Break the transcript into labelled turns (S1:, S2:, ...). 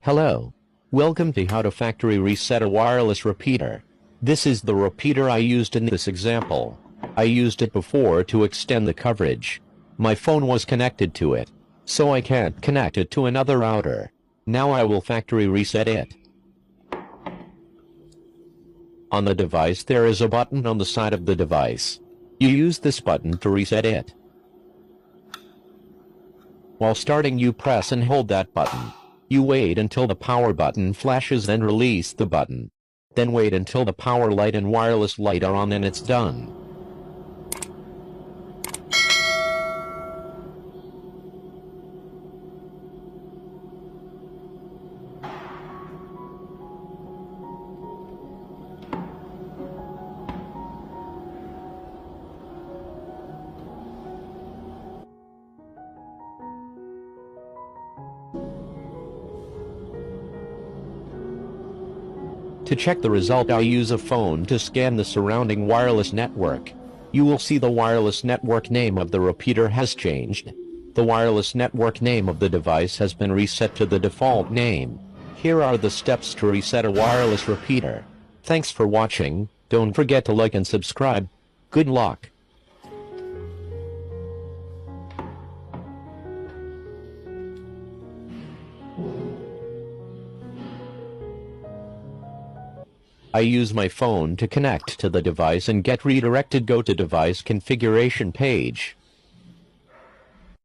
S1: Hello. Welcome to how to factory reset a wireless repeater. This is the repeater I used in this example. I used it before to extend the coverage. My phone was connected to it, so I can't connect it to another router. Now I will factory reset it. On the device there is a button on the side of the device. You use this button to reset it. While starting you press and hold that button. You wait until the power button flashes, then release the button. Then wait until the power light and wireless light are on and it's done. To check the result, I use a phone to scan the surrounding wireless network. You will see the wireless network name of the repeater has changed. The wireless network name of the device has been reset to the default name. Here are the steps to reset a wireless repeater. Thanks for watching. Don't forget to like and subscribe. Good luck. I use my phone to connect to the device and get redirected. Go to device configuration page.